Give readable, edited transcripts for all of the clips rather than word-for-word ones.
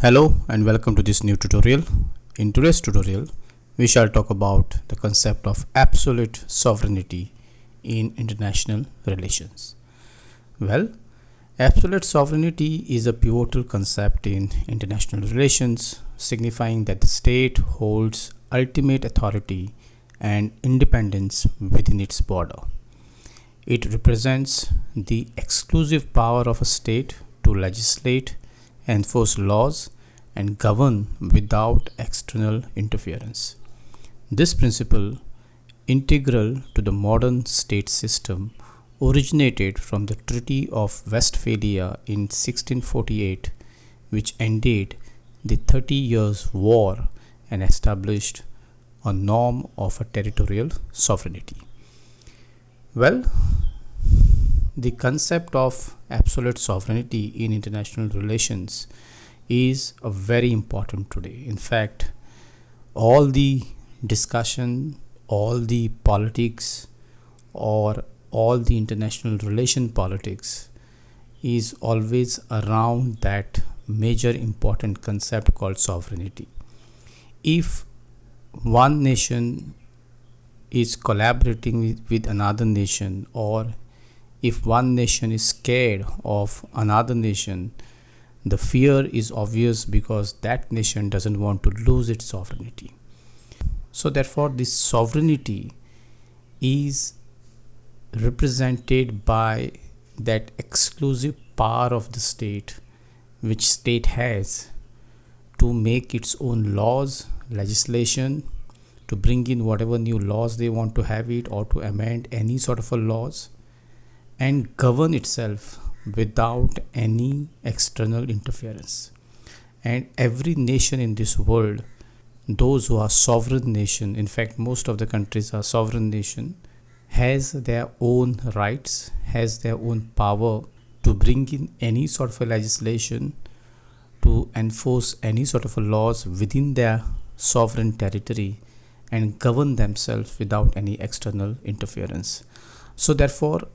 Hello and welcome to this new tutorial. In today's tutorial, we shall talk about the concept of absolute sovereignty in international relations. Well, absolute sovereignty is a pivotal concept in international relations, signifying that the state holds ultimate authority and independence within its border. It represents the exclusive power of a state to legislate, enforce laws, and govern without external interference. This principle, integral to the modern state system, originated from the Treaty of Westphalia in 1648, which ended the 30 Years' War and established a norm of a territorial sovereignty. Well, the concept of absolute sovereignty in international relations is a very important today. In fact, all the discussion, all the politics, or all the international relation politics is always around that major important concept called sovereignty. If one nation is collaborating with another nation, or if one nation is scared of another nation, the fear is obvious because that nation doesn't want to lose its sovereignty. So therefore, this sovereignty is represented by that exclusive power of the state, which state has to make its own laws, legislation, to bring in whatever new laws they want to have it, or to amend any sort of a laws, and govern itself without any external interference. And every nation in this world, those who are sovereign nation, in fact most of the countries are sovereign nation, has their own rights, has their own power to bring in any sort of a legislation, to enforce any sort of a laws within their sovereign territory and govern themselves without any external interference. So therefore,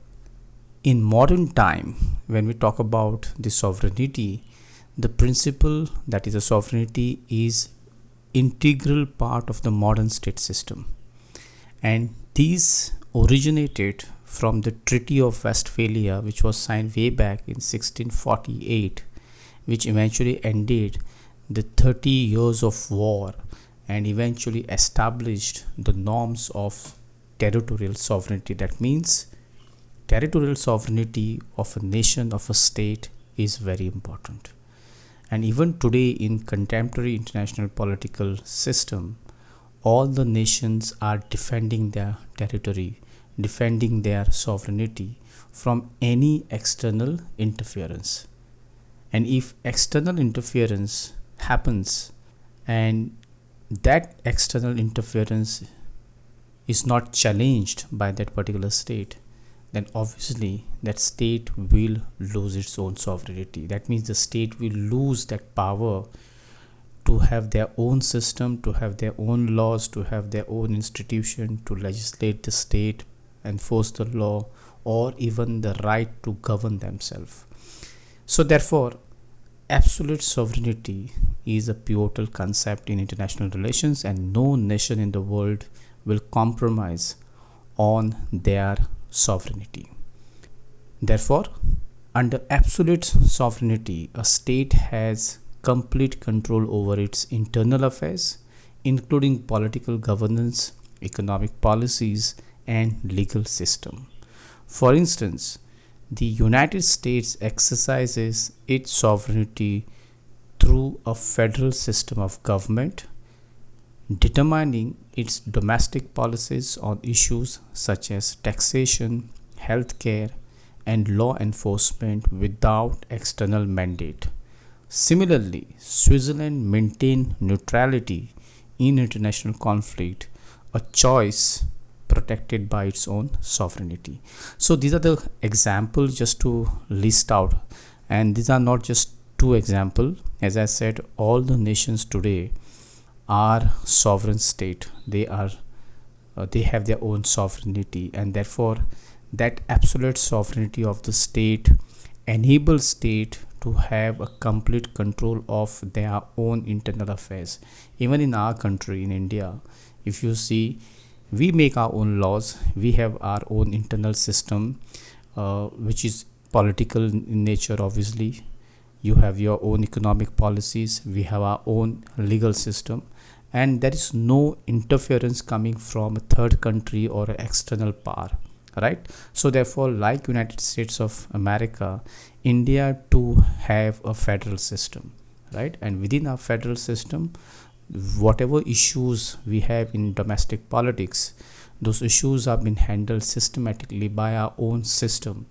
in modern time, when we talk about the sovereignty, the principle that is a sovereignty is integral part of the modern state system. And these originated from the Treaty of Westphalia, which was signed way back in 1648, which eventually ended the 30 years of war and eventually established the norms of territorial sovereignty. That means territorial sovereignty of a nation, of a state, is very important. And even today in contemporary international political system, all the nations are defending their territory, defending their sovereignty from any external interference. And if external interference happens and that external interference is not challenged by that particular state, then obviously that state will lose its own sovereignty. That means the state will lose that power to have their own system, to have their own laws, to have their own institution, to legislate the state, enforce the law, or even the right to govern themselves. So therefore, absolute sovereignty is a pivotal concept in international relations, and no nation in the world will compromise on their sovereignty. Therefore, under absolute sovereignty, a state has complete control over its internal affairs, including political governance, economic policies, and legal system. For instance, the United States exercises its sovereignty through a federal system of government, determining its domestic policies on issues such as taxation, healthcare, and law enforcement without external mandate. Similarly, Switzerland maintains neutrality in international conflict, a choice protected by its own sovereignty. So these are the examples just to list out, and these are not just two examples. As I said, all the nations today are sovereign state. They have their own sovereignty, and therefore that absolute sovereignty of the state enables state to have a complete control of their own internal affairs. Even in our country, in India, if you see, we make our own laws, we have our own internal system, which is political in nature. Obviously, you have your own economic policies, we have our own legal system, and there is no interference coming from a third country or an external power, right? So therefore, like United States of America, India too have a federal system, right? And within our federal system, whatever issues we have in domestic politics, those issues have been handled systematically by our own system,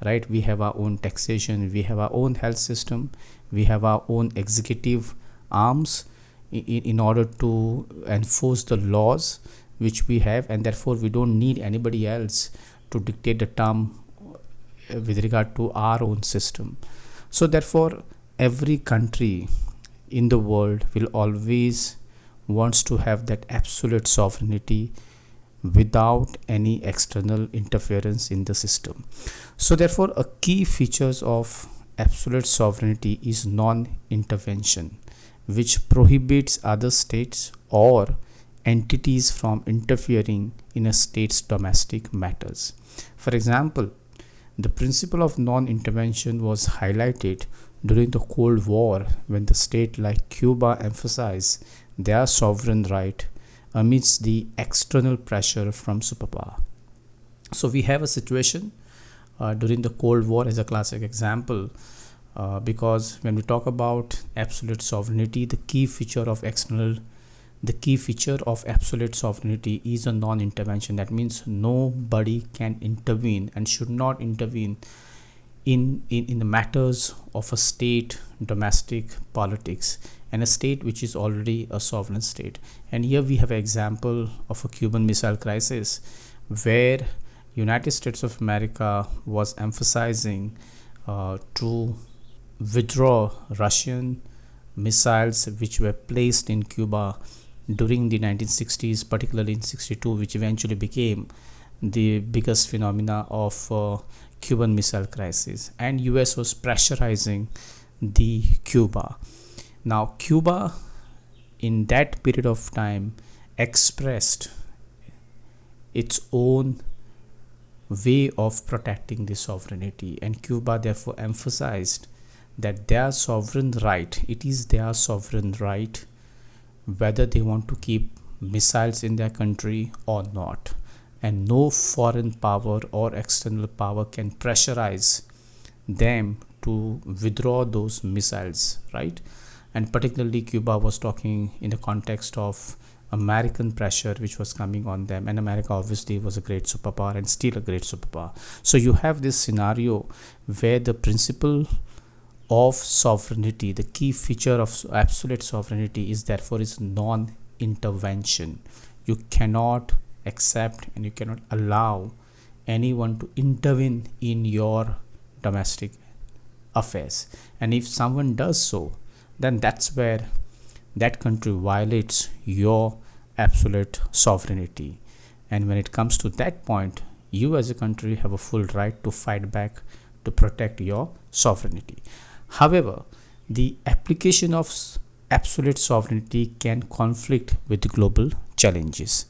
right? We have our own taxation, we have our own health system, we have our own executive arms in order to enforce the laws which we have, and therefore we don't need anybody else to dictate the term with regard to our own system. So therefore, every country in the world will always wants to have that absolute sovereignty without any external interference in the system. So therefore, a key features of absolute sovereignty is non-intervention, which prohibits other states or entities from interfering in a state's domestic matters. For example, the principle of non-intervention was highlighted during the Cold War, when the state like Cuba emphasized their sovereign right amidst the external pressure from superpower. So we have a situation during the Cold War as a classic example, because when we talk about absolute sovereignty, the key feature of absolute sovereignty is a non-intervention. That means nobody can intervene and should not intervene in the matters of a state domestic politics, and a state which is already a sovereign state. And here we have an example of a Cuban Missile Crisis, where United States of America was emphasizing to withdraw Russian missiles which were placed in Cuba during the 1960s, particularly in 62, which eventually became the biggest phenomena of Cuban Missile Crisis. And US was pressurizing the Cuba. Now Cuba in that period of time expressed its own way of protecting the sovereignty, and Cuba therefore emphasized that their sovereign right, it is their sovereign right whether they want to keep missiles in their country or not, and no foreign power or external power can pressurize them to withdraw those missiles, right? And particularly Cuba was talking in the context of American pressure which was coming on them, and America obviously was a great superpower and still a great superpower. So you have this scenario where the principle of sovereignty, the key feature of absolute sovereignty is therefore is non-intervention. You cannot accept and you cannot allow anyone to intervene in your domestic affairs, and if someone does so, then that's where that country violates your absolute sovereignty. And when it comes to that point, you as a country have a full right to fight back to protect your sovereignty. However, the application of absolute sovereignty can conflict with global challenges.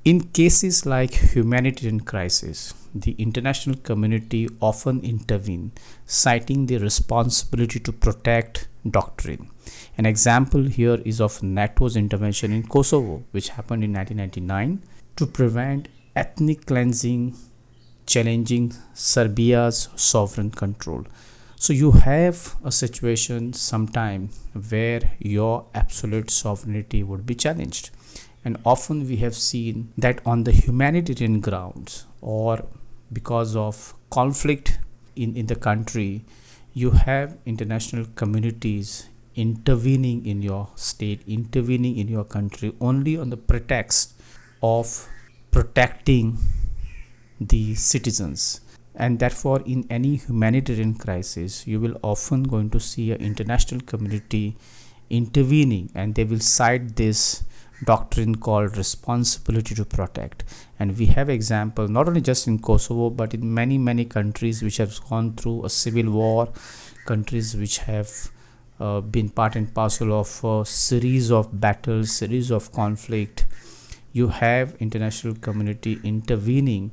In cases like humanitarian crisis, the international community often intervene, citing the responsibility to protect doctrine. An example here is of NATO's intervention in Kosovo, which happened in 1999 to prevent ethnic cleansing, challenging Serbia's sovereign control. So you have a situation sometime where your absolute sovereignty would be challenged. And often we have seen that on the humanitarian grounds, or because of conflict in the country, you have international communities intervening in your state, intervening in your country only on the pretext of protecting the citizens. And therefore, in any humanitarian crisis, you will often going to see an international community intervening, and they will cite this doctrine called responsibility to protect. And we have example not only just in Kosovo but in many countries which have gone through a civil war, countries which have been part and parcel of a series of battles, series of conflict. You have international community intervening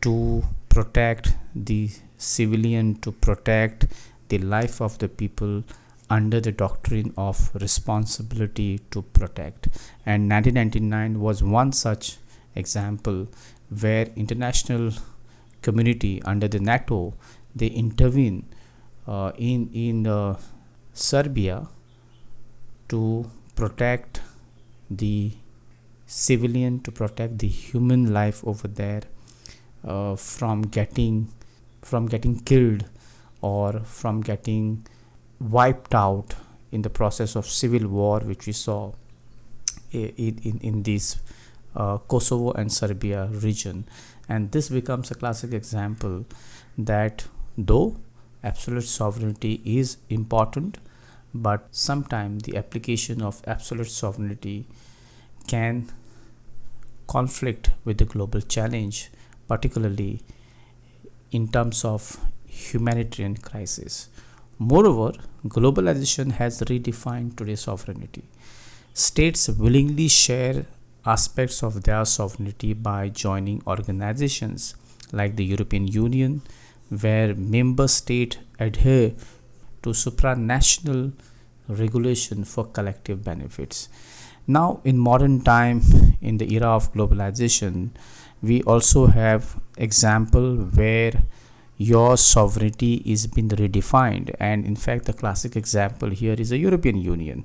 to protect the civilian, to protect the life of the people under the doctrine of responsibility to protect. And 1999 was one such example where international community under the NATO, they intervene in Serbia to protect the civilian, to protect the human life over there from getting killed or from getting wiped out in the process of civil war which we saw in this Kosovo and Serbia region. And this becomes a classic example that though absolute sovereignty is important, but sometimes the application of absolute sovereignty can conflict with the global challenge, particularly in terms of humanitarian crisis. Moreover, globalization has redefined today's sovereignty. States willingly share aspects of their sovereignty by joining organizations like the European Union, where member states adhere to supranational regulation for collective benefits. Now, in modern time, in the era of globalization, we also have example where your sovereignty is being redefined. And in fact, the classic example here is the European Union.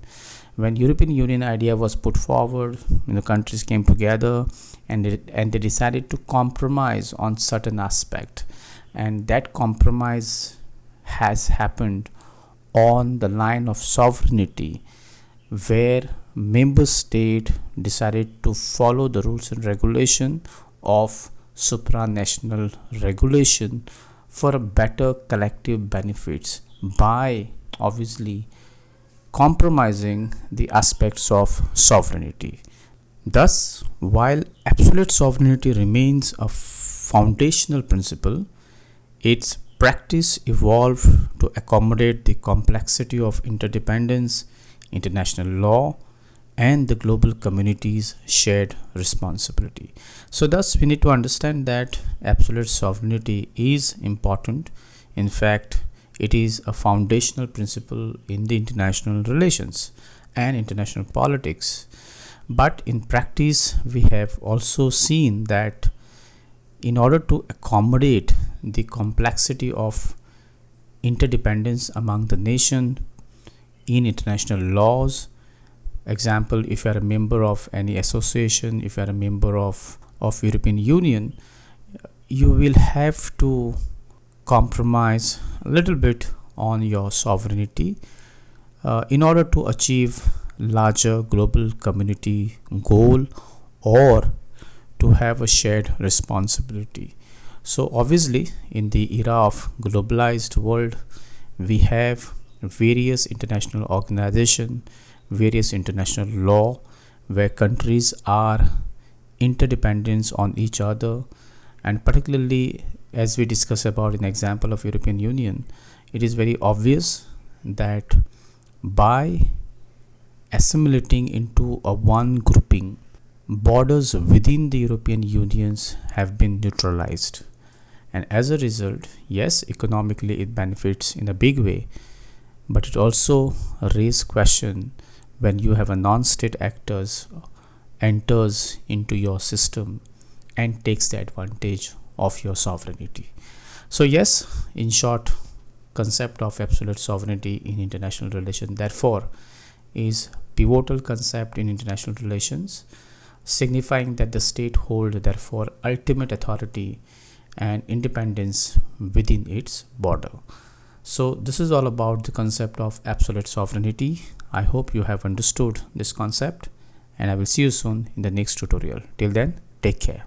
When European Union idea was put forward, countries came together and they decided to compromise on certain aspect, and that compromise has happened on the line of sovereignty, where member state decided to follow the rules and regulation of supranational regulation for a better collective benefits by obviously compromising the aspects of sovereignty. Thus, while absolute sovereignty remains a foundational principle, its practice evolved to accommodate the complexity of interdependence, international law, and the global community's shared responsibility. So thus we need to understand that absolute sovereignty is important. In fact, it is a foundational principle in the international relations and international politics. But in practice, we have also seen that in order to accommodate the complexity of interdependence among the nation in international laws, example, if you are a member of any association, if you are a member of European Union, you will have to compromise a little bit on your sovereignty in order to achieve larger global community goal or to have a shared responsibility. So obviously, in the era of globalized world, we have various international organizations, various international law, where countries are interdependent on each other. And particularly, as we discuss about an example of European Union, it is very obvious that by assimilating into a one grouping, borders within the European Unions have been neutralized. And as a result, yes, economically it benefits in a big way, but it also raises question when you have a non-state actors enters into your system and takes the advantage of your sovereignty. So yes, in short, concept of absolute sovereignty in international relations therefore is pivotal concept in international relations, signifying that the state hold therefore ultimate authority and independence within its border. So this is all about the concept of absolute sovereignty. I hope you have understood this concept, and I will see you soon in the next tutorial. Till then, take care.